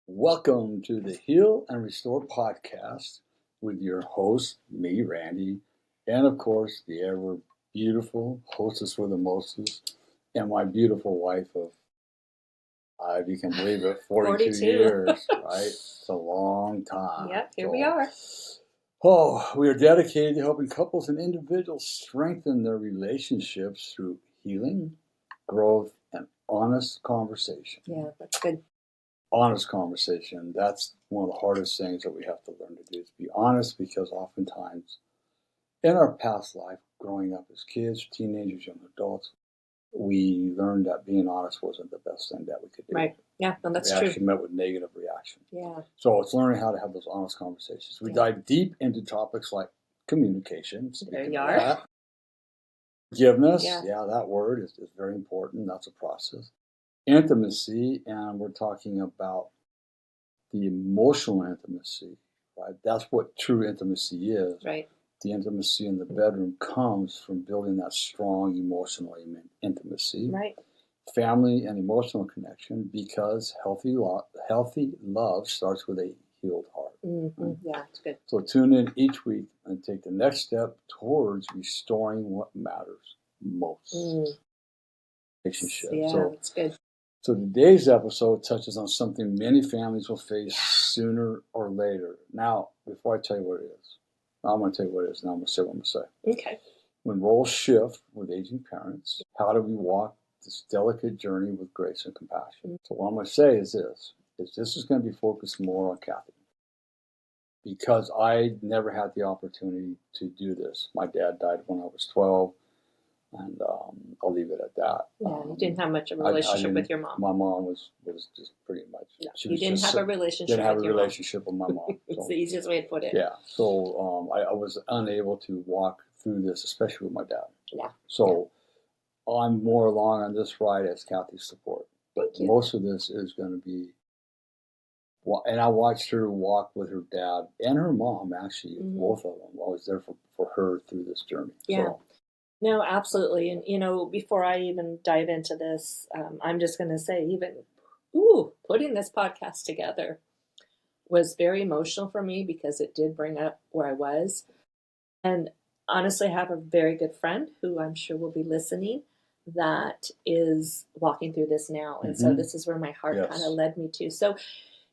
Welcome to the Heal and Restore podcast with your host, me, Randy, and of course, the ever beautiful hostess with the mostest, and my beautiful wife of, if you can believe it, 42 years, right? It's a long time. Yep, here we are. Oh, we are dedicated to helping couples and individuals strengthen their relationships through healing, growth, and honest conversation. Yeah, that's good. Honest conversation. That's one of the hardest things that we have to learn to do, is be honest, because oftentimes in our past life, growing up as kids, teenagers, young adults, we learned that being honest wasn't the best thing that we could do. Right. Yeah, no, that's true. We actually met with negative reaction. Yeah. So it's learning how to have those honest conversations. We dive deep into topics like communication. There you are. Forgiveness. Yeah, that word is very important. That's a process. Intimacy, and we're talking about the emotional intimacy, right? That's what true intimacy is. Right. The intimacy in the bedroom comes from building that strong emotional intimacy. Right. Family and emotional connection, because healthy love starts with a healed heart. Mm-hmm. Right? Yeah, it's good. So tune in each week and take the next step towards restoring what matters most. Relationship. Yeah, that's good. So today's episode touches on something many families will face sooner or later. Now, before I tell you what it is, I'm going to tell you what it is, and I'm going to say what I'm going to say. Okay. When roles shift with aging parents, how do we walk this delicate journey with grace and compassion? So what I'm going to say is this is going to be focused more on Cathy, because I never had the opportunity to do this. My dad died when I was 12. And I'll leave it at that. Yeah, you didn't have much of a relationship with your mom. My mom was just pretty much. No, you didn't have a relationship. Didn't have a relationship with my mom. It's the easiest way to put it. Yeah, so I was unable to walk through this, especially with my dad. Yeah. So I'm more along on this ride as Cathy's support, but most of this is going to be. And I watched her walk with her dad and her mom, actually, both of them. I was there for her through this journey. Yeah. So, no, absolutely. And, before I even dive into this, I'm just going to say putting this podcast together was very emotional for me, because it did bring up where I was. And honestly, I have a very good friend who I'm sure will be listening that is walking through this now. And so this is where my heart kind of led me to. So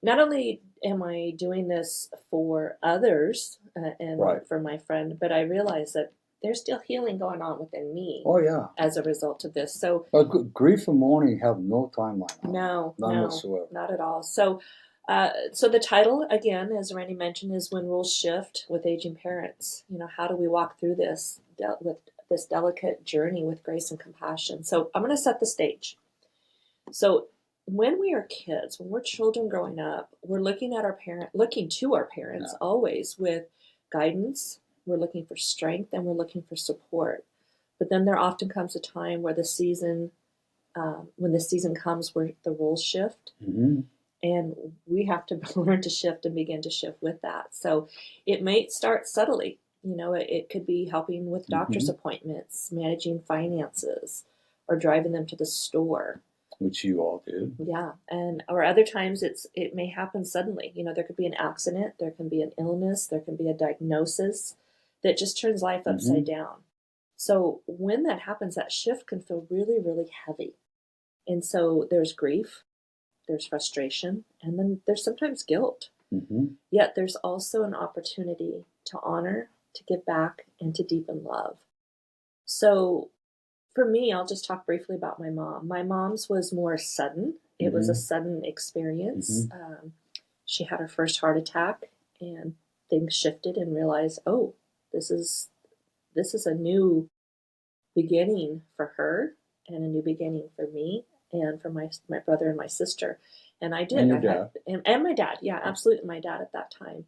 not only am I doing this for others and for my friend, but I realize that there's still healing going on within me. Oh, yeah. As a result of this. So grief and mourning have no timeline. No, whatsoever. Not at all. So the title, again, as Randy mentioned, is When Rules Shift with Aging Parents. How do we walk through this with this delicate journey with grace and compassion? So I'm going to set the stage. So when we are kids, when we're children growing up, we're looking to our parents always with guidance. We're looking for strength, and we're looking for support. But then there often comes a time where when the season comes, where the roles shift, and we have to learn to shift and begin to shift with that. So it may start subtly. It could be helping with doctor's appointments, managing finances, or driving them to the store. Which you all do. Yeah. Or other times it may happen suddenly. There could be an accident, there can be an illness, there can be a diagnosis that just turns life upside down. So when that happens, that shift can feel really, really heavy. And so there's grief, there's frustration, and then there's sometimes guilt. Yet there's also an opportunity to honor, to give back, and to deepen love. So for me, I'll just talk briefly about my mom. My mom's was more sudden. It was a sudden experience. She had her first heart attack, and things shifted, and realized, this is a new beginning for her, and a new beginning for me, and for my brother and my sister. And I did. And your dad. And my dad. Yeah, absolutely. My dad at that time.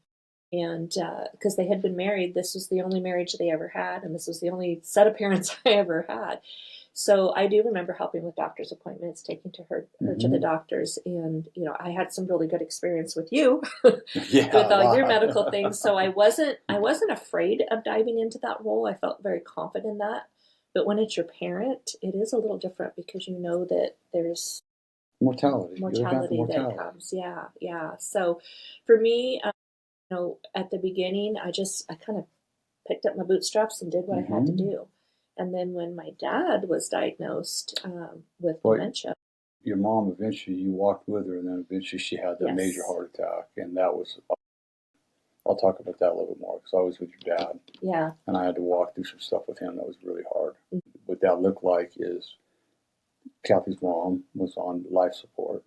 And because they had been married, this was the only marriage they ever had, and this was the only set of parents I ever had. So I do remember helping with doctor's appointments, taking her to the doctors. And, I had some really good experience with you with all your medical things. So I wasn't afraid of diving into that role. I felt very confident in that. But when it's your parent, it is a little different, because you know that there's Mortality. You're looking at the mortality that mortality. comes. Yeah, yeah. So for me, at the beginning, I kind of picked up my bootstraps and did what I had to Mm-hmm. do. And then when my dad was diagnosed with But dementia, your mom, eventually you walked with her, and then eventually she had that major yes, heart attack, and that was. I'll talk about that a little bit more because I was with your dad, yeah, and I had to walk through some stuff with him that was really hard. What that looked like is Kathy's mom was on life support,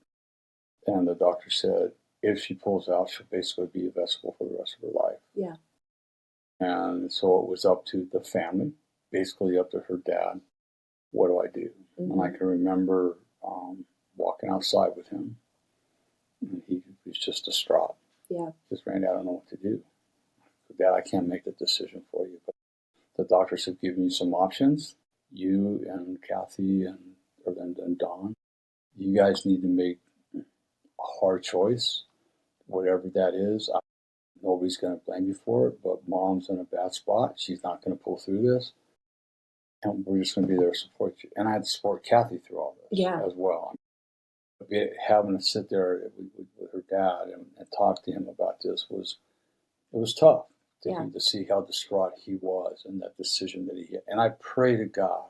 and the doctor said if she pulls out, she'll basically be a vegetable for the rest of her life. yeah, And so it was up to the family, basically up to her dad. What do I do? And I can remember walking outside with him, and he was just distraught. yeah, Just Randy, I don't know what to do. Dad, I can't make the decision for you, but the doctors have given you some options. You and Kathy and Don, you guys need to make a hard choice, whatever that is. Nobody's going to blame you for it, but mom's in a bad spot. She's not going to pull through this, and we're just going to be there to support you. And I had to support Kathy through all this as well. Having to sit there with her dad and talk to him about this was tough to see how distraught he was and that decision that he had. And I pray to God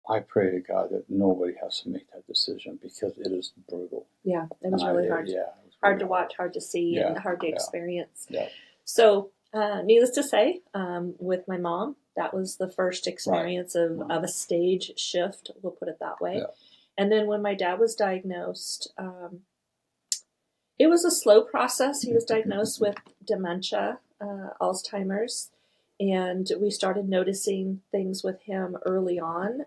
that nobody has to make that decision because it is brutal. Yeah, it was really hard. Yeah, it was hard really to watch, hard to see, and hard to experience. Yeah. So, needless to say, with my mom, that was the first experience of a stage shift, we'll put it that way. Yeah. And then when my dad was diagnosed, it was a slow process. He was diagnosed with dementia, Alzheimer's, and we started noticing things with him early on.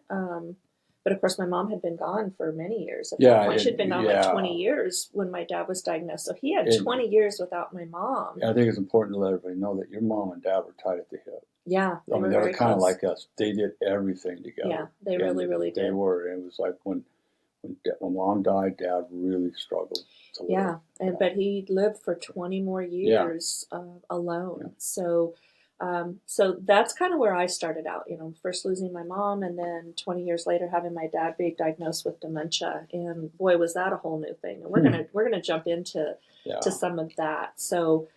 But of course, my mom had been gone for many years. At that point, she'd been gone like 20 years when my dad was diagnosed. So he had 20 years without my mom. I think it's important to let everybody know that your mom and dad were tied at the hip. Yeah, they were kind of like us. They did everything together. Yeah, they really did. They were. And it was like when mom died, dad really struggled to live. But he lived for 20 more years alone. Yeah. So that's kind of where I started out, first losing my mom and then 20 years later having my dad being diagnosed with dementia. And boy, was that a whole new thing. And we're gonna jump into some of that. So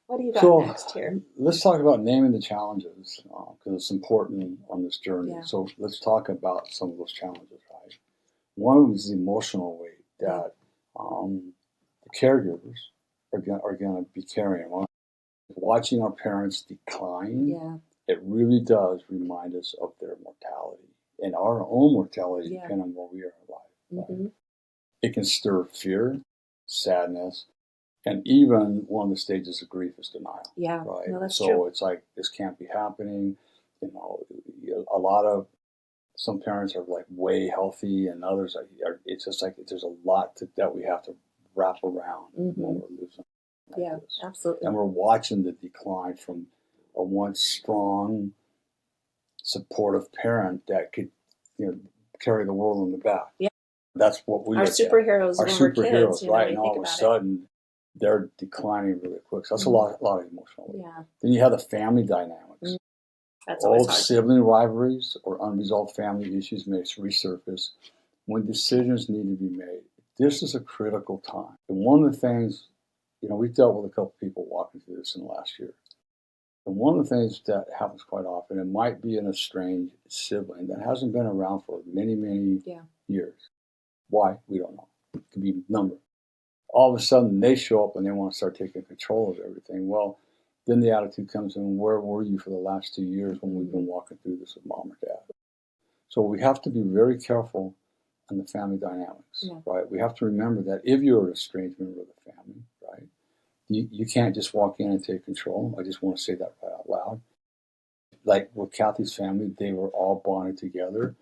what do you got next here? Let's talk about naming the challenges because it's important on this journey. Yeah. So let's talk about some of those challenges, right? One of them is the emotional weight that the caregivers are going to be carrying. Watching our parents decline, it really does remind us of their mortality and our own mortality, depending on where we are in life. Right? It can stir fear, sadness, and even one of the stages of grief is denial. Yeah, right. No, that's true. It's like this can't be happening. Some parents are like way healthy, and others are. It's just like there's a lot that we have to wrap around when we're losing. Like this. Absolutely. And we're watching the decline from a once strong, supportive parent that could, carry the world on the back. Yeah, that's what we. Our superheroes. Our superheroes, kids, right? And all of a sudden, they're declining really quick. So that's a lot of emotional weight. Yeah. Then you have the family dynamics. That's old sibling rivalries or unresolved family issues may resurface when decisions need to be made. This is a critical time. And one of the things, we've dealt with a couple people walking through this in the last year. And one of the things that happens quite often, it might be an estranged sibling that hasn't been around for many, many years. Why? We don't know. It could be a number. All of a sudden, they show up and they want to start taking control of everything. Well, then the attitude comes in, where were you for the last 2 years when we've been walking through this with mom or dad? So we have to be very careful on the family dynamics, right? We have to remember that if you're a strange member of the family, right, you can't just walk in and take control. I just want to say that right out loud. Like with Kathy's family, they were all bonded together.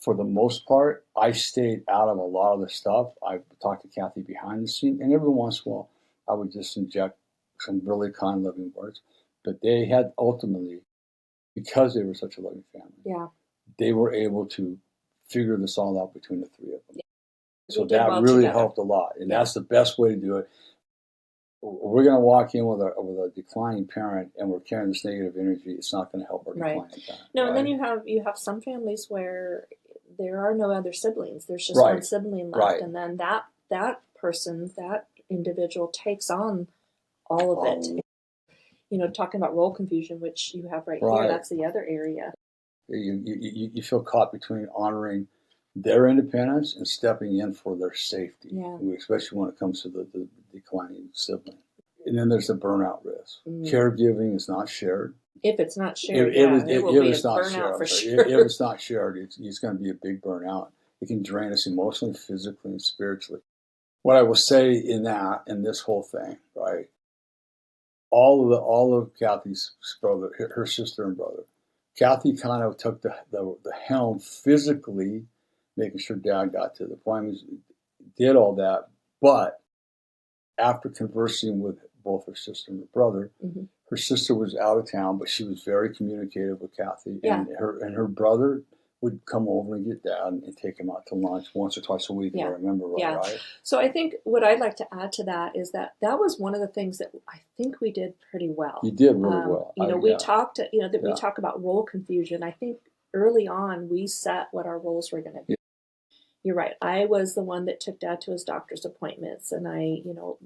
For the most part, I stayed out of a lot of the stuff. I talked to Kathy behind the scene, and every once in a while, I would just inject some really kind, loving words. But they had ultimately, because they were such a loving family, they were able to figure this all out between the three of them. Yeah. So that really helped a lot, and that's the best way to do it. We're going to walk in with a declining parent, and we're carrying this negative energy. It's not going to help our declining parent. No, and then you have some families where there are no other siblings. There's just one Right. sibling left, Right. and then that person, that individual takes on all of it. Talking about role confusion, which you have right here, Right. that's the other area. You feel caught between honoring their independence and stepping in for their safety, Yeah. especially when it comes to the declining sibling. And then there's the burnout risk. Mm. Caregiving is not shared. If it's not shared, If there will be a it's not burnout shared, for sure. if it's not shared, it's going to be a big burnout. It can drain us emotionally, physically, and spiritually. What I will say in this whole thing, right? All of Kathy's brother, her sister and brother. Kathy kind of took the helm physically, making sure Dad got to the appointments, did all that. But after conversing with both her sister and her brother, Mm-hmm. her sister was out of town, but she was very communicative with Kathy. Yeah. And her brother would come over and get Dad and take him out to lunch once or twice a week, if I remember right, right? So I think what I'd like to add to that is that was one of the things that I think we did pretty well. You did really well. We talked, we talk about role confusion. I think early on we set what our roles were going to be. Yeah. You're right. I was the one that took Dad to his doctor's appointments, and I,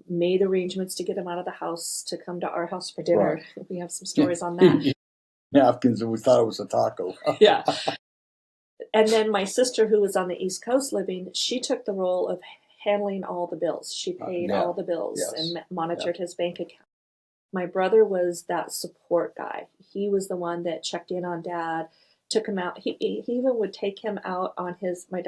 made arrangements to get him out of the house to come to our house for dinner. Right. We have some stories on that. Napkins, and we thought it was a taco. Yeah. And then my sister, who was on the East Coast living, she took the role of handling all the bills. She paid all the bills and monitored his bank account. My brother was that support guy. He was the one that checked in on Dad, took him out. He even would take him out on his, my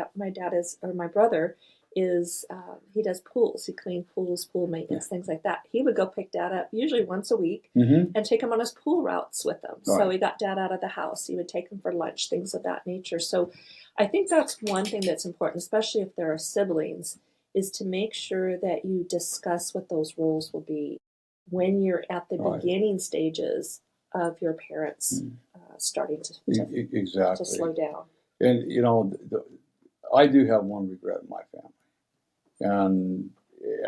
brother is, he does pools. He cleaned pools, pool maintenance, things like that. He would go pick Dad up usually once a week and take him on his pool routes with him. Right. So he got Dad out of the house. He would take him for lunch, things of that nature. So I think that's one thing that's important, especially if there are siblings, is to make sure that you discuss what those roles will be when you're at the beginning stages of your parents starting to exactly slow down. And I do have one regret in my family, and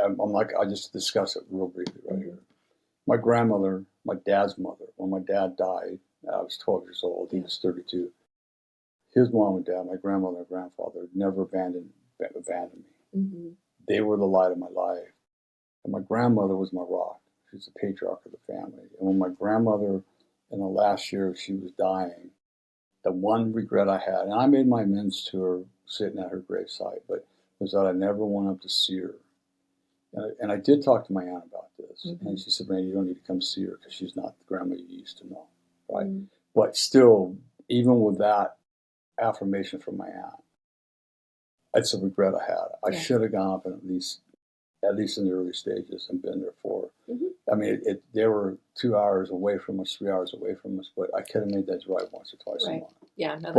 I'm like, I just discuss it real briefly right here. My grandmother, my dad's mother, when my dad died, I was 12 years old. He was 32. His mom and dad, my grandmother and grandfather, never abandoned me. Mm-hmm. They were the light of my life, and my grandmother was my rock. She's the patriarch of the family. And when my grandmother, in the last year she was dying, the one regret I had, and I made my amends to her sitting at her gravesite, but was that I never went up to see her. And I did talk to my aunt about this, and she said, "Man, you don't need to come see her because she's not the grandma you used to know." Right? But still, even with that affirmation from my aunt, it's a regret I had. I should have gone up and at least in the early stages and been there for her. I mean, they were 2 hours away from us, 3 hours away from us, but I could have made that drive once or twice a month. Yeah, no,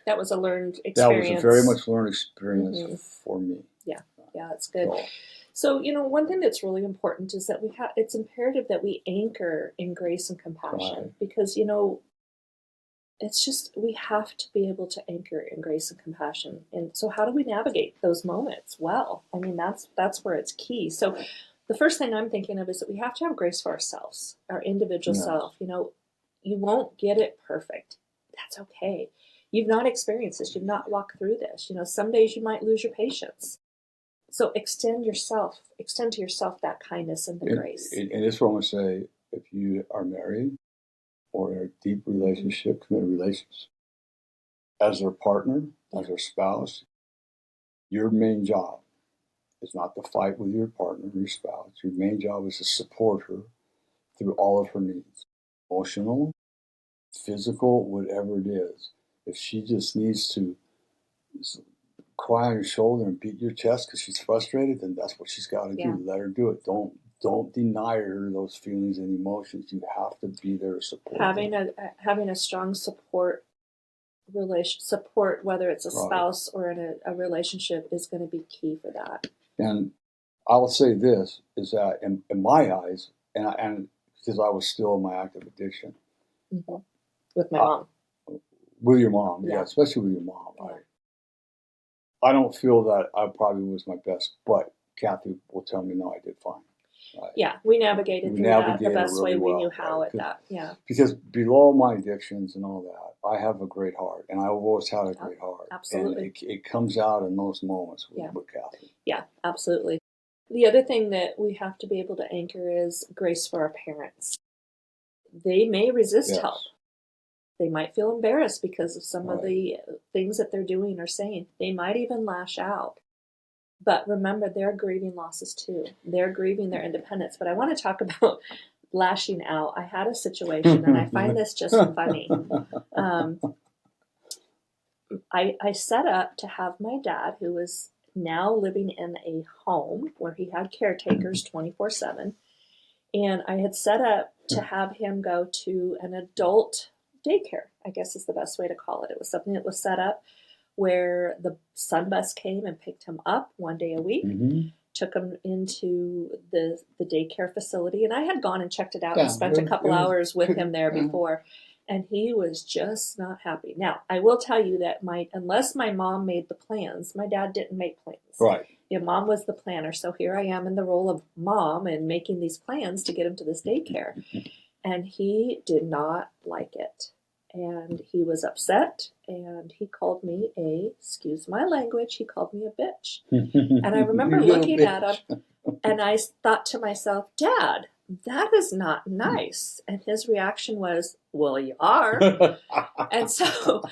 that was a learned experience. That was a very much learned experience for me. Yeah, that's good. So, one thing that's really important is that it's imperative that we anchor in grace and compassion because, it's just, we have to be able to anchor in grace and compassion. And so how do we navigate those moments? Well, I mean, that's where it's key. So the first thing I'm thinking of is that we have to have grace for ourselves, our individual self. You won't get it perfect. That's okay. You've not experienced this. You've not walked through this. Some days you might lose your patience. So extend to yourself that kindness and the grace. And this is what I'm going to say, if you are married or in a deep relationship, committed relations, as their partner, as their spouse, your main job is not to fight with your partner or your spouse. Your main job is to support her through all of her needs, emotional, physical, whatever it is. If she just needs to cry on your shoulder and beat your chest because she's frustrated, then that's what she's got to do. Let her do it. Don't deny her those feelings and emotions. You have to be there to support having a strong support, whether it's a spouse or in a relationship, is going to be key for that. And I'll say this is that in my eyes, and because I was still in my active addiction, with my mom, with your mom, especially with your mom, I don't feel that I probably was my best, but Kathy will tell me, no, I did fine. Right? Yeah, we navigated We through that the navigated best really way we well, knew how right? at that. Yeah, Because below my addictions and all that, I have a great heart, and I've always had a great heart. absolutely. And it comes out in those moments Yeah. with Kathy. Yeah, absolutely. The other thing that we have to be able to anchor is grace for our parents. They may resist Yes. help. They might feel embarrassed because of some of Right. the things that they're doing or saying. They might even lash out. But remember, they're grieving losses too. They're grieving their independence. But I want to talk about lashing out. I had a situation, and I find this just funny. I set up to have my dad, who was now living in a home where he had caretakers 24/7. And I had set up to have him go to an adult daycare, I guess is the best way to call it. It was something that was set up where the sun bus came and picked him up one day a week, took him into the daycare facility. And I had gone and checked it out and spent a couple hours with him there before. And he was just not happy. Now, I will tell you that unless my mom made the plans, my dad didn't make plans. Right. Mom was the planner. So here I am in the role of mom and making these plans to get him to this daycare. And he did not like it. And he was upset. And he called me excuse my language, he called me a bitch. And I remember looking at him and I thought to myself, Dad, that is not nice. And his reaction was, well, you are. And so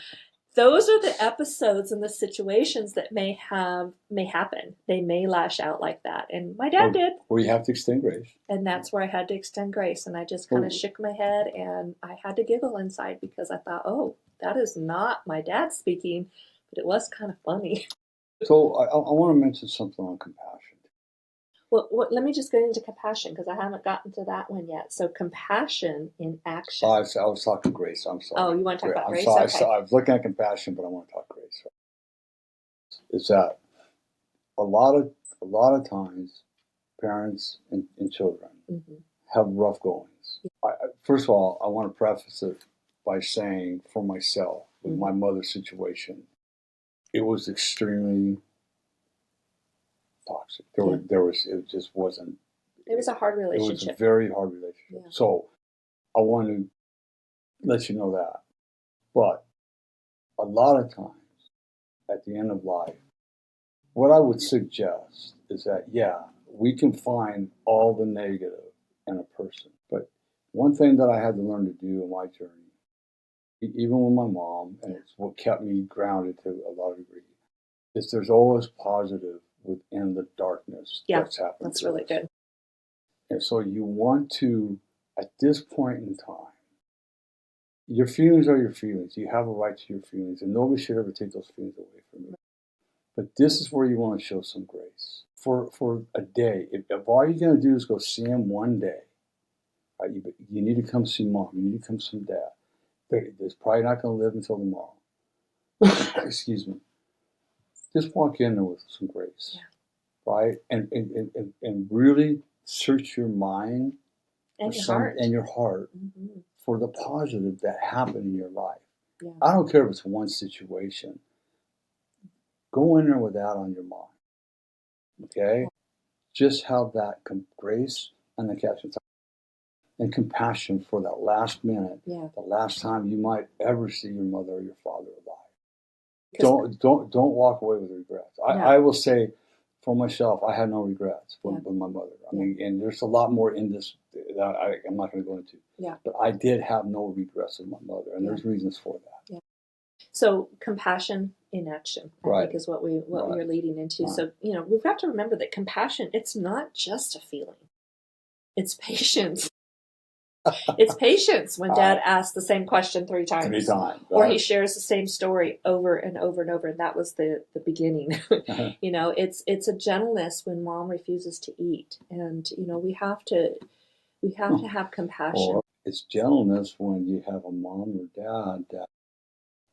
those are the episodes and the situations that may happen. They may lash out like that. And my dad did. Where you have to extend grace. And that's where I had to extend grace. And I just kind of shook my head and I had to giggle inside because I thought, oh, that is not my dad speaking, but it was kind of funny. So I want to mention something on compassion. Well, let me just get into compassion because I haven't gotten to that one yet. So compassion in action. I was talking grace. I'm sorry. Oh, you want to talk about grace? Sorry. Okay. I was looking at compassion, but I want to talk grace. Is that a lot of times parents and children have rough goings. First of all, I want to preface it by saying for myself, with my mother's situation, it was extremely toxic. It just wasn't. It was a hard relationship. It was a very hard relationship. Yeah. So I want to let you know that. But a lot of times, at the end of life, what I would suggest is that, yeah, we can find all the negative in a person. But one thing that I had to learn to do in my journey, even with my mom, and it's what kept me grounded to a lot of degree, is there's always positive within the darkness that's happening. That's really good. And so you want to, at this point in time, your feelings are your feelings. You have a right to your feelings, and nobody should ever take those feelings away from you. But this is where you want to show some grace. For a day, if all you're going to do is go see him one day, right, you need to come see mom, you need to come see dad. They're probably not going to live until tomorrow. Excuse me. Just walk in there with some grace, right? And really search your mind and your heart for the positive that happened in your life. Yeah. I don't care if it's one situation. Go in there with that on your mind. Okay? Just have that grace and the compassion and compassion for that last minute, the last time you might ever see your mother or your father alive. Don't walk away with regrets. I will say, for myself, I had no regrets with my mother. I mean, and there's a lot more in this that I'm not going to go into. Yeah. But I did have no regrets with my mother, and there's reasons for that. Yeah. So compassion in action, I think, is what we're leading into. Right. So we've got to remember that compassion, it's not just a feeling; it's patience. It's patience when Dad asks the same question 3 times. Right. Or he shares the same story over and over and over, and that was the beginning. It's a gentleness when Mom refuses to eat, and we have to have compassion. Or it's gentleness when you have a mom or dad that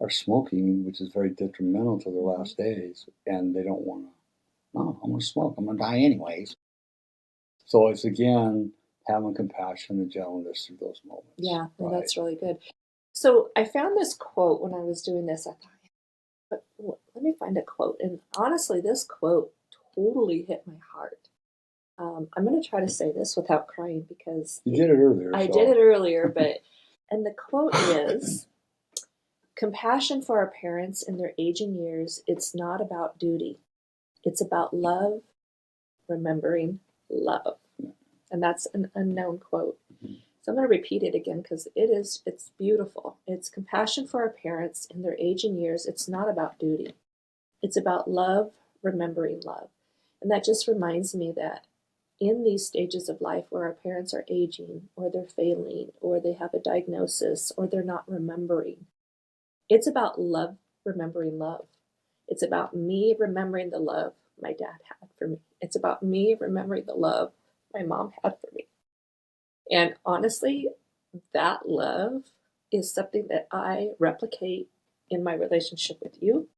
are smoking, which is very detrimental to their last days, and they don't want to. No, I'm going to smoke. I'm going to die anyways. So it's again having compassion and gentleness through those moments. Yeah, that's really good. So I found this quote when I was doing this. I thought, let me find a quote. And honestly, this quote totally hit my heart. I'm going to try to say this without crying because You did it earlier. I so. did it earlier, but, and the quote is, compassion for our parents in their aging years, it's not about duty. It's about love, remembering love. And that's an unknown quote. So I'm going to repeat it again because it's beautiful. It's compassion for our parents in their aging years. It's not about duty. It's about love, remembering love. And that just reminds me that in these stages of life where our parents are aging or they're failing or they have a diagnosis or they're not remembering, it's about love, remembering love. It's about me remembering the love my dad had for me. It's about me remembering the love my mom had for me. And honestly, that love is something that I replicate in my relationship with you.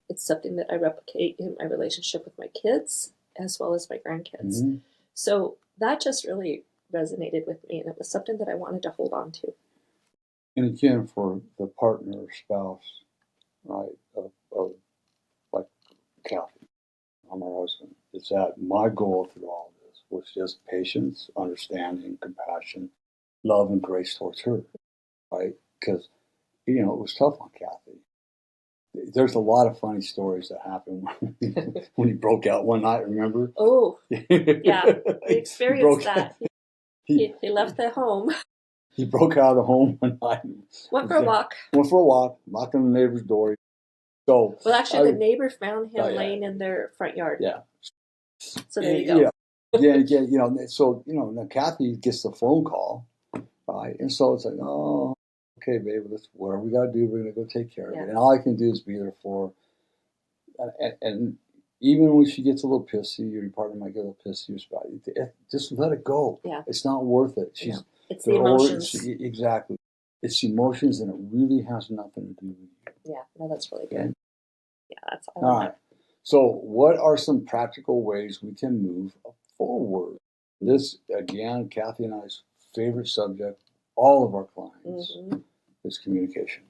It's something that I replicate in my relationship with my kids as well as my grandkids. Mm-hmm. So that just really resonated with me, and it was something that I wanted to hold on to. And again, for the partner or spouse, right, of like Kathy, I'm her husband, is that my goal through all of this was just patience, understanding, compassion, love, and grace towards her, right? Because, it was tough on Kathy. There's a lot of funny stories that happened when he broke out one night, remember? Oh, yeah. We experienced that. He left the home. He broke out of the home one night. Went for a walk. Knocked on the neighbor's door. So, well, actually, the neighbor found him laying in their front yard. Yeah. So there you go. Again, so, now Kathy gets the phone call, right? And so it's like, oh, okay, babe, whatever we got to do, we're going to go take care of it. And all I can do is be there for her. And even when she gets a little pissy, your partner might get a little pissy, just let it go. Yeah. It's not worth it. It's the emotions. Exactly. It's emotions, and it really has nothing to do with you. Yeah, no, that's really good. Okay? Yeah, that's all right. So, what are some practical ways we can move forward? This, again, Kathy and I's favorite subject, all of our clients, is communication.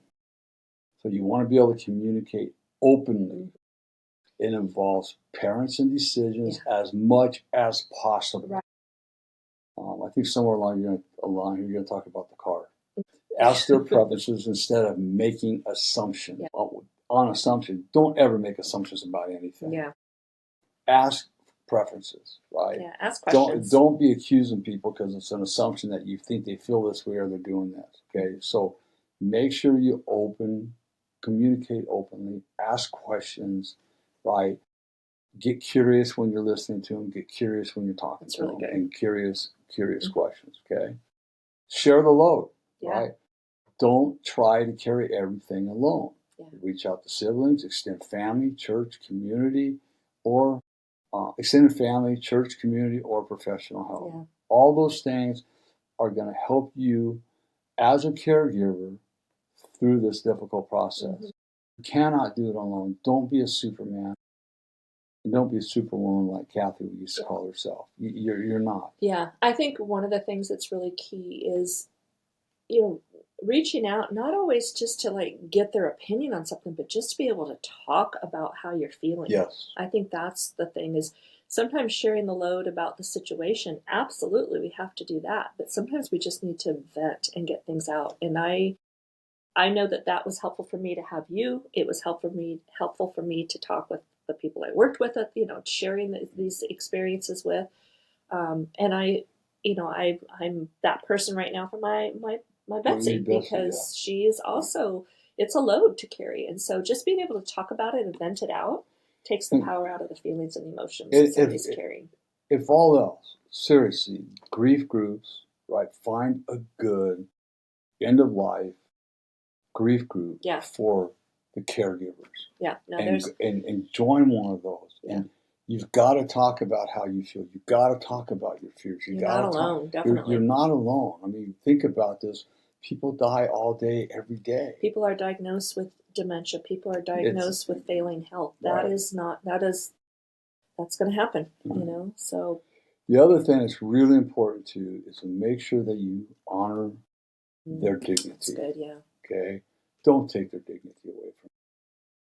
So, you want to be able to communicate openly. It involves parents and decisions as much as possible. Right. I think somewhere along here you're going to talk about the car. Ask their preferences instead of making assumptions. Yeah. On assumption, don't ever make assumptions about anything. Yeah. Ask preferences, right? Yeah, ask questions. Don't be accusing people because it's an assumption that you think they feel this way or they're doing this. Okay, so make sure you communicate openly, ask questions, right? Get curious when you're listening to them. Get curious when you're talking to them. And curious questions. Okay. Share the load. Right. Don't try to carry everything alone. Yeah. Reach out to siblings, extended family, church, community, or extended family, church, community, or professional help. Yeah. All those things are going to help you as a caregiver through this difficult process. You cannot do it alone. Don't be a Superman. And don't be a superwoman like Kathy used to call herself. You're not. Yeah, I think one of the things that's really key is, reaching out, not always just to get their opinion on something, but just to be able to talk about how you're feeling. Yes. I think that's the thing is sometimes sharing the load about the situation. Absolutely, we have to do that. But sometimes we just need to vent and get things out. And I know that was helpful for me to have you. It was helpful for me to talk with the people I worked with, sharing these experiences with. And I'm that person right now for my Betsy, because she is also, it's a load to carry. And so just being able to talk about it and vent it out takes the power out of the feelings and emotions that somebody's carrying. If all else, seriously, grief groups, right? Find a good end of life grief group for the caregivers. Yeah, no, and join one of those. Yeah. And you've got to talk about how you feel. You've got to talk about your fears. You're not alone, definitely. You're not alone. I mean, think about this. People die all day, every day. People are diagnosed with dementia. People are diagnosed with failing health. That's going to happen, so. The other thing that's really important too is to make sure that you honor their dignity. That's good, yeah. Okay? Don't take their dignity away from them.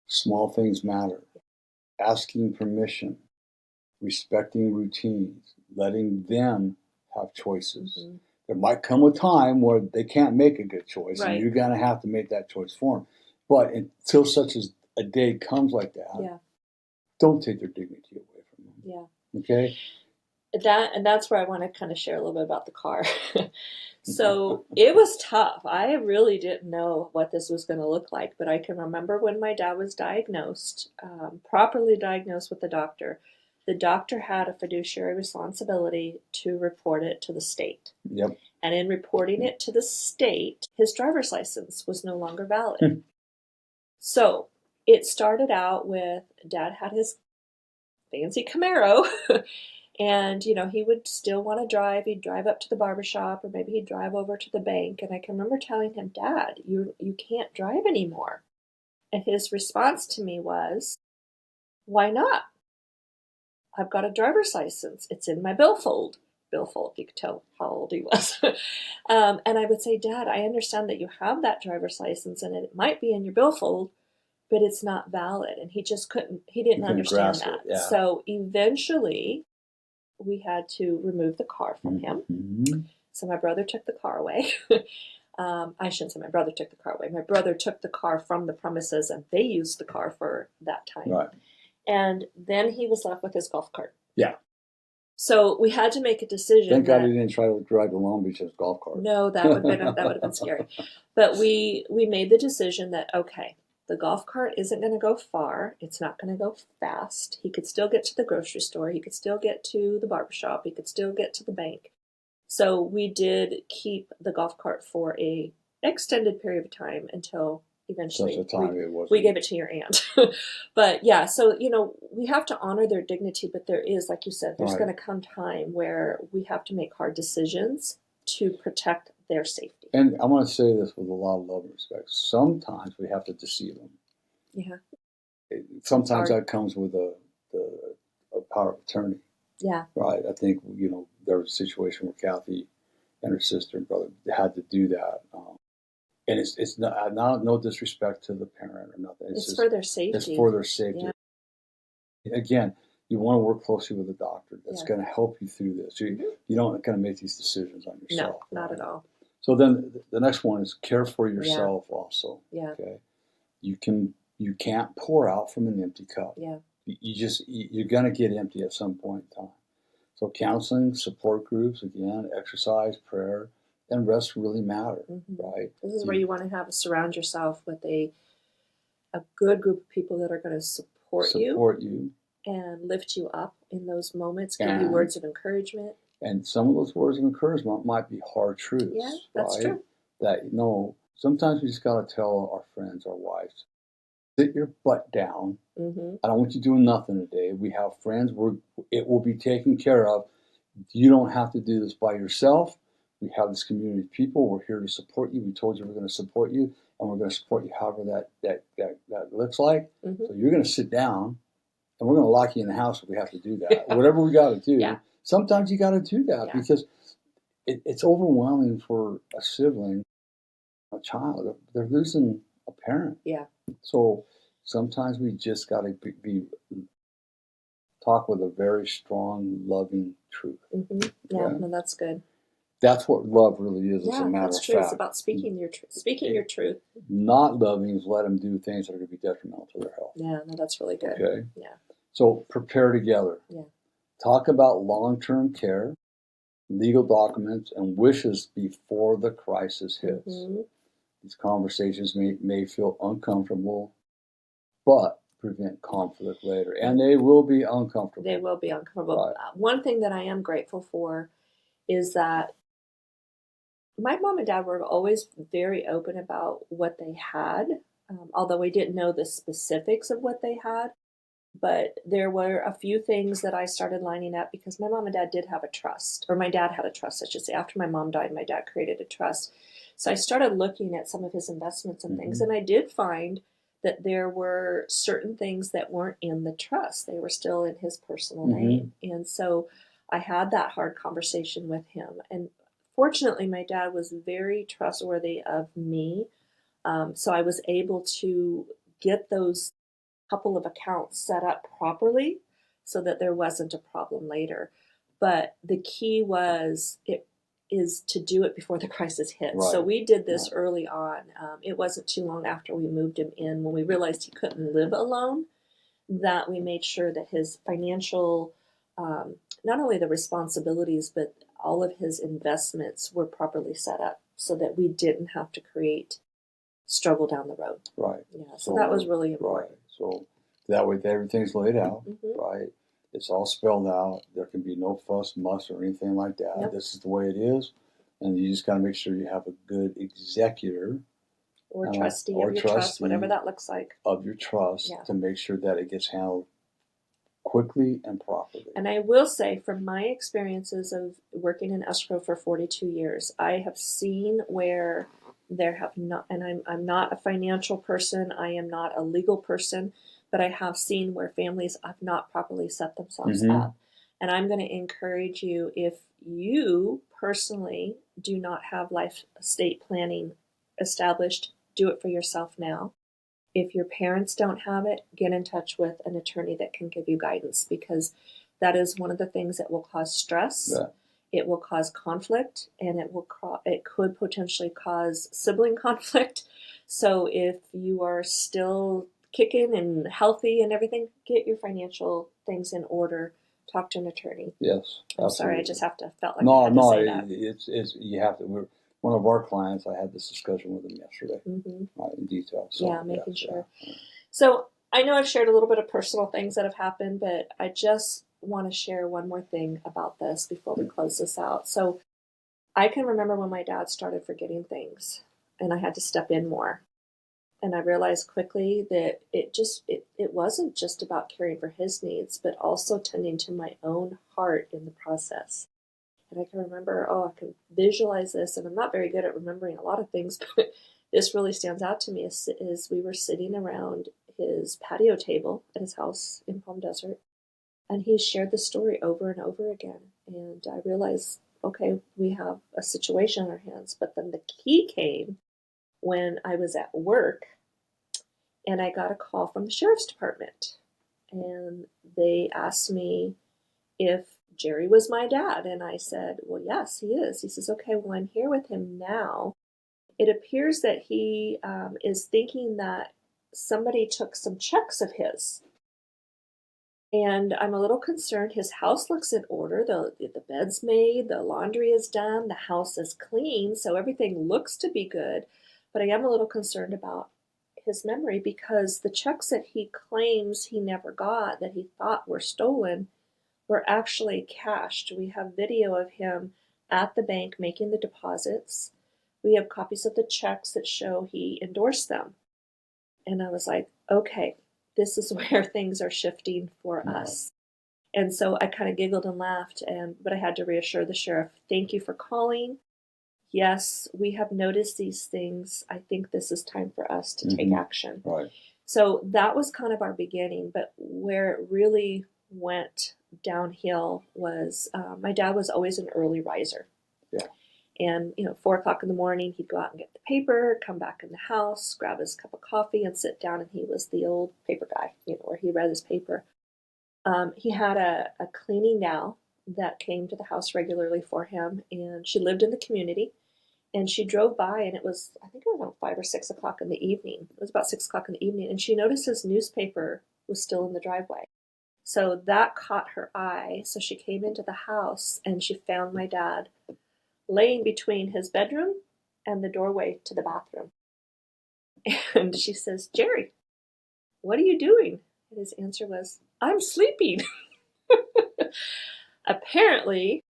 Small things matter. Asking permission, respecting routines, letting them have choices. Mm-hmm. There might come a time where they can't make a good choice, and Right. you're going to have to make that choice for them. But until such as a day comes like that, Yeah. don't take their dignity away from them. Yeah. Okay? That's where I want to kind of share a little bit about the car. So it was tough. I really didn't know what this was going to look like, but I can remember when my dad was diagnosed, properly diagnosed with the doctor had a fiduciary responsibility to report it to the state. Yep. And in reporting it to the state, his driver's license was no longer valid. So it started out with Dad had his fancy Camaro. And, he would still want to drive. He'd drive up to the barbershop or maybe he'd drive over to the bank. And I can remember telling him, Dad, you can't drive anymore. And his response to me was, why not? I've got a driver's license. It's in my billfold. Billfold, you could tell how old he was. And I would say, Dad, I understand that you have that driver's license and it might be in your billfold, but it's not valid. And he didn't understand that. Yeah. So eventually, we had to remove the car from him. Mm-hmm. So my brother took the car away. I shouldn't say my brother took the car away. My brother took the car from the premises and they used the car for that time. Right. And then he was left with his golf cart. Yeah. So we had to make a decision. Thank God he didn't try to drive to Long Beach in his golf cart. No, that would have been scary. But we made the decision that, okay, the golf cart isn't going to go far. It's not going to go fast. He could still get to the grocery store. He could still get to the barbershop. He could still get to the bank. So we did keep the golf cart for a extended period of time until eventually we gave it to your aunt. But yeah, so, we have to honor their dignity, but there is, like you said, there's going to come time where we have to make hard decisions to protect their safety. And I want to say this with a lot of love and respect. Sometimes we have to deceive them. Yeah. Sometimes that comes with a power of attorney. Yeah. Right. I think, there was a situation where Kathy and her sister and brother had to do that. And it's not no disrespect to the parent or nothing. It's just for their safety. It's for their safety. Yeah. Again, you want to work closely with a doctor that's going to help you through this. You don't going to make these decisions on yourself. No, not at all. So then the next one is care for yourself also. Yeah. Okay. You can't pour out from an empty cup. Yeah. You're going to get empty at some point in time. So counseling, support groups, again, exercise, prayer, and rest really matter, right? This is where you want to surround yourself with a good group of people that are going to support you and lift you up in those moments, give you words of encouragement. And some of those words of encouragement might be hard truths. Yeah, that's true. That, sometimes we just got to tell our friends, our wives, sit your butt down. I don't want you doing nothing today. We have friends. It will be taken care of. You don't have to do this by yourself. We have this community of people. We're here to support you. We told you we're going to support you, and we're going to support you however that looks like. So you're going to sit down, and we're going to lock you in the house if we have to do that. Whatever we got to do. Yeah. Sometimes you got to do that because it's overwhelming for a sibling, a child. They're losing a parent. Yeah. So sometimes we just got to talk with a very strong, loving truth. Yeah, no, that's good. That's what love really is. As a matter that's of true. fact. It's about speaking your truth. Speaking your truth. Not loving is let them do things that are going to be detrimental to their health. Yeah, no, that's really good. Okay. Yeah. So prepare together. Yeah. Talk about long-term care, legal documents, and wishes before the crisis hits. These conversations may feel uncomfortable, but prevent conflict later. And they will be uncomfortable. They will be uncomfortable. Right. One thing that I am grateful for is that my mom and dad were always very open about what they had, although we didn't know the specifics of what they had. But there were a few things that I started lining up because my mom and dad did have a trust, or my dad had a trust, I should say. After my mom died, my dad created a trust. So I started looking at some of his investments and things, and I did find that there were certain things that weren't in the trust. They were still in his personal name. And so I had that hard conversation with him. And fortunately, my dad was very trustworthy of me. So I was able to get those couple of accounts set up properly so that there wasn't a problem later. But the key is to do it before the crisis hits. Right. So we did this Right. early on. It wasn't too long after we moved him in, when we realized he couldn't live alone, that we made sure that his financial, not only the responsibilities, but all of his investments were properly set up so that we didn't have to create struggle down the road. Right. Yeah, so that was really Right. important. So that way everything's laid out, Mhm. right? It's all spelled out. There can be no fuss, muss, or anything like that. Yep. This is the way it is. And you just got to make sure you have a good executor Or trustee or of your trust, whatever trustee that looks like. of your trust Yeah. to make sure that it gets handled quickly and properly. And I will say, from my experiences of working in escrow for 42 years, I have seen where there have not, and I'm not a financial person, I am not a legal person, but I have seen where families have not properly set themselves Mhm. up. And I'm going to encourage you, if you personally do not have life estate planning established, do it for yourself now. If your parents don't have it, get in touch with an attorney that can give you guidance, because that is one of the things that will cause stress. Yeah. It will cause conflict, and it could potentially cause sibling conflict. So if you are still kicking and healthy and everything, get your financial things in order. Talk to an attorney. Yes. I'm sorry, I Absolutely. just felt like I had to No, say that. it's you have to. One of our clients, I had this discussion with him yesterday, in detail. So, Yeah, making sure. Yeah. So I know I've shared a little bit of personal things that have happened, but I just want to share one more thing about this before we close this out. So I can remember when my dad started forgetting things and I had to step in more. And I realized quickly that it wasn't just about caring for his needs, but also tending to my own heart in the process. And I can remember, I can visualize this, and I'm not very good at remembering a lot of things, but this really stands out to me is we were sitting around his patio table at his house in Palm Desert, and he shared the story over and over again. And I realized, okay, we have a situation on our hands. But then the key came when I was at work and I got a call from the sheriff's department. And they asked me if Jerry was my dad. And I said, well, yes, he is. He says, okay, well, I'm here with him now. It appears that he is thinking that somebody took some checks of his. And I'm a little concerned. His house looks in order. The bed's made, the laundry is done, the house is clean, so everything looks to be good. But I am a little concerned about his memory, because the checks that he claims he never got, that he thought were stolen, were actually cashed. We have video of him at the bank making the deposits. We have copies of the checks that show he endorsed them. And I was like, okay, this is where things are shifting for us. And so I kind of giggled and laughed, but I had to reassure the sheriff, thank you for calling. Yes, we have noticed these things. I think this is time for us to take action. Right. So that was kind of our beginning, but where it really went downhill was my dad was always an early riser. Yeah. And, 4 o'clock in the morning, he'd go out and get the paper, come back in the house, grab his cup of coffee and sit down. And he was the old paper guy, where he read his paper. He had a cleaning gal that came to the house regularly for him, and she lived in the community. And she drove by, and I think it was around 5 or 6 o'clock in the evening. It was about 6 o'clock in the evening, and she noticed his newspaper was still in the driveway. So that caught her eye. So she came into the house, and she found my dad laying between his bedroom and the doorway to the bathroom. And she says, Jerry, what are you doing? And his answer was, I'm sleeping. Apparently,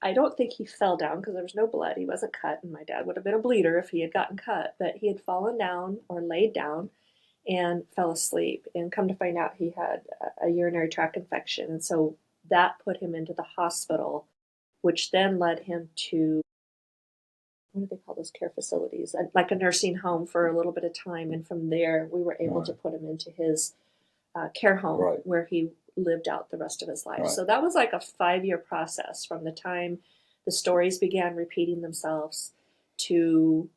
I don't think he fell down because there was no blood. He wasn't cut, and my dad would have been a bleeder if he had gotten cut, but he had fallen down or laid down and fell asleep. And come to find out, he had a urinary tract infection. And so that put him into the hospital, which then led him to, what do they call those care facilities? Like a nursing home for a little bit of time. And from there, we were able to put him into his care home where he lived out the rest of his life. So that was like a 5-year process from the time the stories began repeating themselves to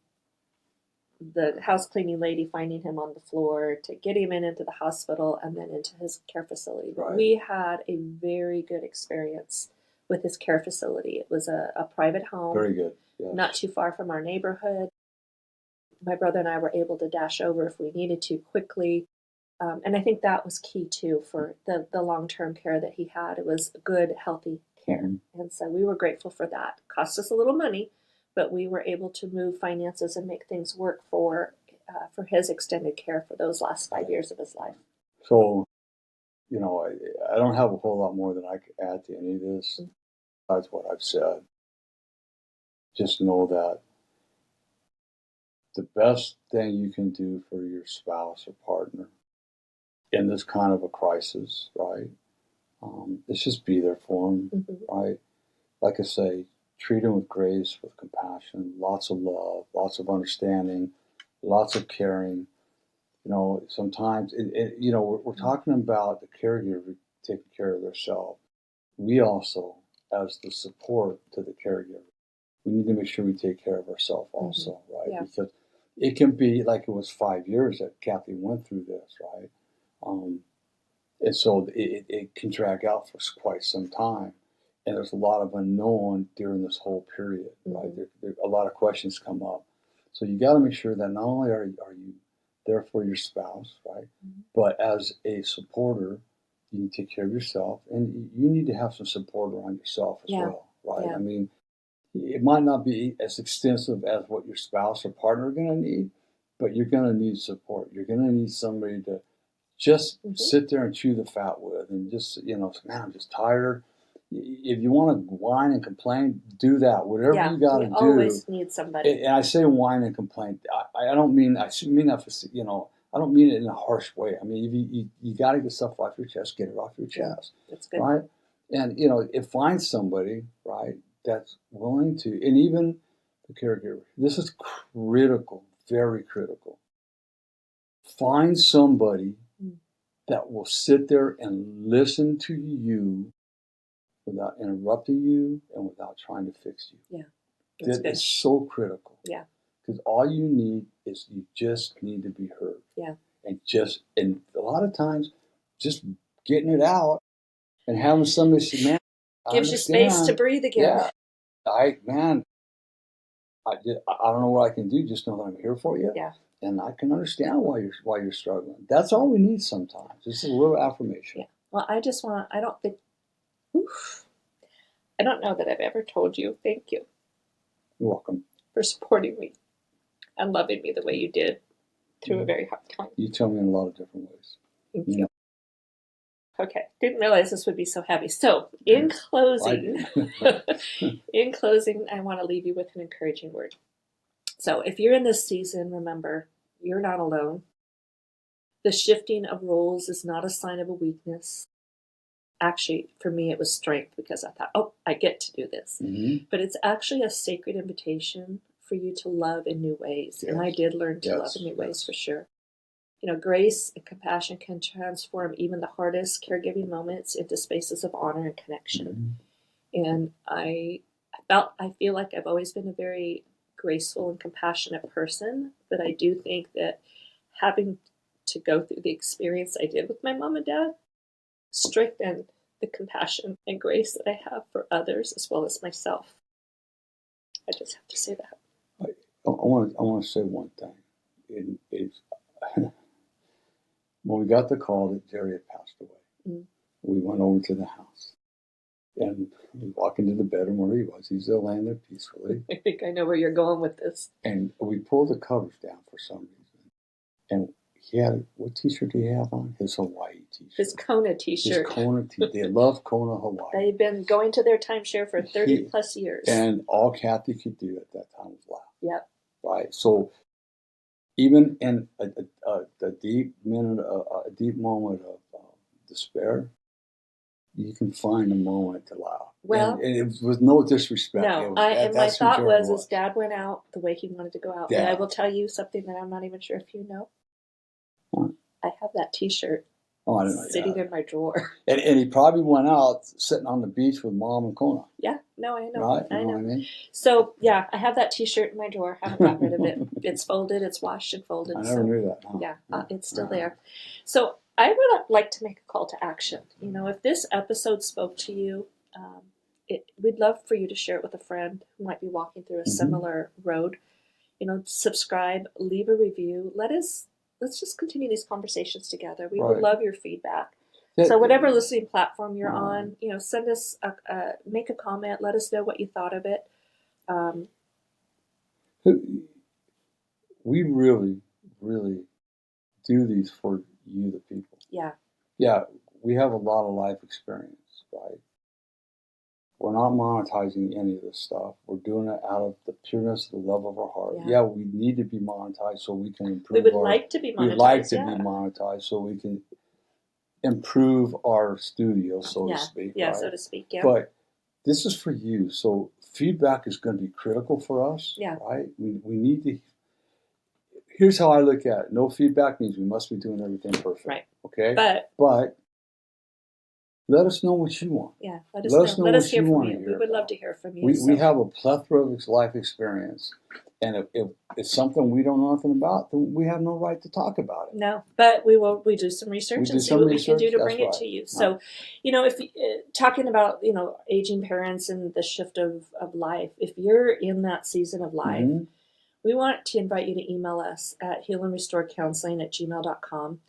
the house cleaning lady finding him on the floor to get him into the hospital and then into his care facility. But Right. we had a very good experience with his care facility. It was a private home, Very good. Yes. not too far from our neighborhood. My brother and I were able to dash over if we needed to quickly. And I think that was key too for the long-term care that he had. It was good, healthy care. Mm-hmm. And so we were grateful for that. It cost us a little money, but we were able to move finances and make things work for his extended care for those last 5 years of his life. So, you know, I don't have a whole lot more than I could add to any of this. Besides what I've said. Just know that the best thing you can do for your spouse or partner in this kind of a crisis, right, is just be there for them, right? Like I say, treat them with grace, with compassion, lots of love, lots of understanding, lots of caring. You know, sometimes, you know, we're talking about the caregiver taking care of themselves. We also, as the support to the caregiver, we need to make sure we take care of ourselves also, right? Yeah. Because it can be like it was 5 years that Cathy went through this, right? And so it can drag out for quite some time. And there's a lot of unknown during this whole period, right? There a lot of questions come up. So you got to make sure that not only are you there for your spouse, right? But as a supporter, you need to take care of yourself. And you need to have some support around yourself as well, right? Yeah. I mean, it might not be as extensive as what your spouse or partner are going to need, but you're going to need support. You're going to need somebody to just sit there and chew the fat with and just, you know, man, I'm just tired. If you want to whine and complain, do that. Whatever you got to do. Always need somebody. And I say whine and complain. I don't mean, I mean that for, you know, I don't mean it in a harsh way. I mean, if you got to get stuff off your chest, get it off your chest. That's good. Right? And, you know, find somebody, right, that's willing to, and even the caregiver. This is critical, very critical. Find somebody that will sit there and listen to you without interrupting you and without trying to fix you. Yeah. That is so critical. Yeah. Because all you need is you just need to be heard. Yeah. And a lot of times, just getting it out and having somebody say, man, gives you space to breathe again. Yeah. I don't know what I can do. Just know that I'm here for you. Yeah. And I can understand why you're struggling. That's all we need sometimes. Just a little affirmation. Yeah. Well, I don't know that I've ever told you thank you. You're welcome. For supporting me and loving me the way you did through a very hard time. You tell me in a lot of different ways. Thank you. Okay. Didn't realize this would be so heavy. So in closing, I want to leave you with an encouraging word. So if you're in this season, remember, you're not alone. The shifting of roles is not a sign of a weakness. Actually, for me, it was strength because I thought, oh, I get to do this. But it's actually a sacred invitation for you to love in new ways. Yes. And I did learn to love in new ways for sure. You know, grace and compassion can transform even the hardest caregiving moments into spaces of honor and connection. And I feel like I've always been a very graceful and compassionate person, but I do think that having to go through the experience I did with my mom and dad strengthened the compassion and grace that I have for others as well as myself. I just have to say that. I want to say one thing. When we got the call that Jerry had passed away, we went over to the house. And we walk into the bedroom where he was. He's still laying there peacefully. I think I know where you're going with this. And we pulled the covers down for some reason. And he had, what t-shirt did he have on? His Hawaii t-shirt. His Kona t-shirt. His Kona t-shirt. They love Kona, Hawaii. They've been going to their timeshare for 30 plus years. And all Cathy could do at that time was laugh. Yep. Right. So even in a deep moment of despair, you can find a moment to laugh. Well, and it was with no disrespect. No, my thought was his dad went out the way he wanted to go out. And I will tell you something that I'm not even sure if you know. What? I have that t-shirt Oh, I didn't know. sitting Yeah. in my drawer. And he probably went out sitting on the beach with Mom and Kona. Yeah, no, I know. Right? You I know know. what I mean? So, yeah, I have that T-shirt in my drawer. Haven't got rid of it. It's folded. It's washed and folded. I never knew that. Huh? Yeah, it's still there. So I would like to make a call to action. If this episode spoke to you, we'd love for you to share it with a friend who might be walking through a similar road. Subscribe, leave a review. Let's just continue these conversations together. We would love your feedback. So whatever listening platform you're on, send us make a comment. Let us know what you thought of it. We really, really do these for you, the people. Yeah. Yeah, we have a lot of life experience, right? We're not monetizing any of this stuff. We're doing it out of the pureness, the love of our heart. Yeah, we need to be monetized so we can improve. We would like to be monetized. We'd like to be monetized so we can improve our studio, so to speak. Yeah, right? so to speak. Yeah. But this is for you, so feedback is going to be critical for us. Yeah. Right. We need to. Here's how I look at it. No feedback means we must be doing everything perfect. Right. Okay. But let us know what you want. Yeah, let us know. Let us hear from you. We would love to hear from you. We have a plethora of life experience, and if it's something we don't know nothing about, then we have no right to talk about it. No, but we do some research and see what we can do to bring it to you. So, if talking about aging parents and the shift of life, if you're in that season of life, we want to invite you to email us at healandrestorecounseling@gmail.com.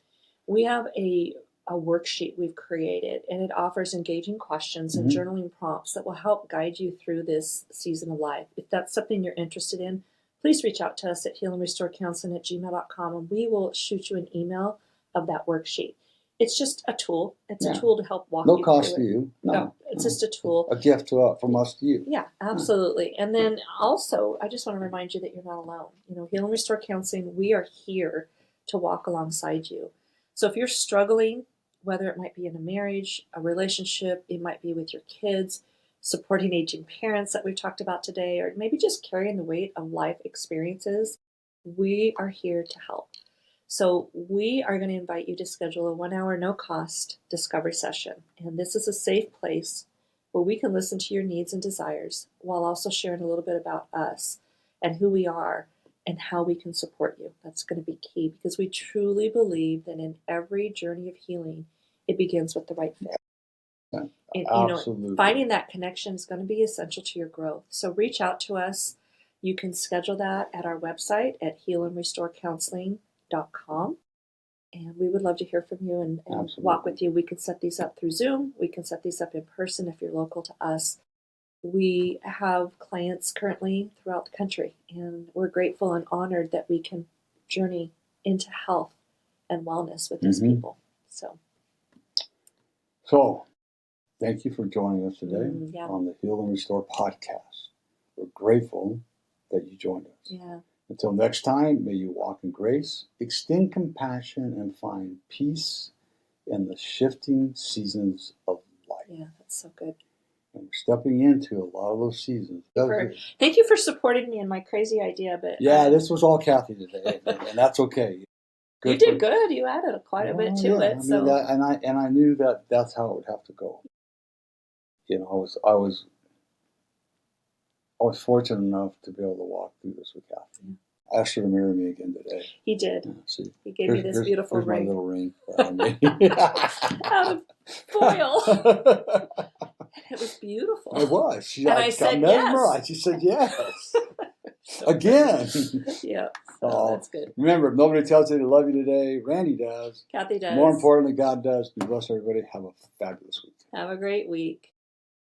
We have a worksheet we've created, and it offers engaging questions and journaling prompts that will help guide you through this season of life. If that's something you're interested in, please reach out to us at healandrestorecounseling@gmail.com, and we will shoot you an email of that worksheet. It's just a tool. It's a tool to help walk you through it. No cost to you. No, it's just a tool. A gift from us to you. Yeah, absolutely. And then also, I just want to remind you that you're not alone. Heal and Restore Counseling, we are here to walk alongside you. So if you're struggling, whether it might be in a marriage, a relationship, it might be with your kids, supporting aging parents that we've talked about today, or maybe just carrying the weight of life experiences, we are here to help. So we are going to invite you to schedule a 1-hour no-cost discovery session. And this is a safe place where we can listen to your needs and desires while also sharing a little bit about us and who we are and how we can support you. That's going to be key because we truly believe that in every journey of healing, it begins with the right fit. Yeah, and, absolutely. Finding that connection is going to be essential to your growth. So reach out to us. You can schedule that at our website at healandrestorecounseling.com. And we would love to hear from you and walk with you. We can set these up through Zoom. We can set these up in person if you're local to us. We have clients currently throughout the country, and we're grateful and honored that we can journey into health and wellness with these people. So, thank you for joining us today on the Heal and Restore podcast. We're grateful that you joined us. Yeah. Until next time, may you walk in grace, extend compassion, and find peace in the shifting seasons of life. Yeah, that's so good. And we're stepping into a lot of those seasons. Thank you for supporting me in my crazy idea. But this was all Cathy today, and that's okay. You did good. You added quite a bit to it. I knew that that's how it would have to go. I was fortunate enough to be able to walk through this with Cathy. Yeah. I asked her to marry me again today. He did. See, he gave me this beautiful ring. My little ring. Out of foil. It was beautiful. It was. I said yes. She said yes. Again. Yeah. So that's good. Remember, if nobody tells you they love you today, Randy does. Cathy does. More importantly, God does. Be blessed, everybody. Have a fabulous week. Have a great week.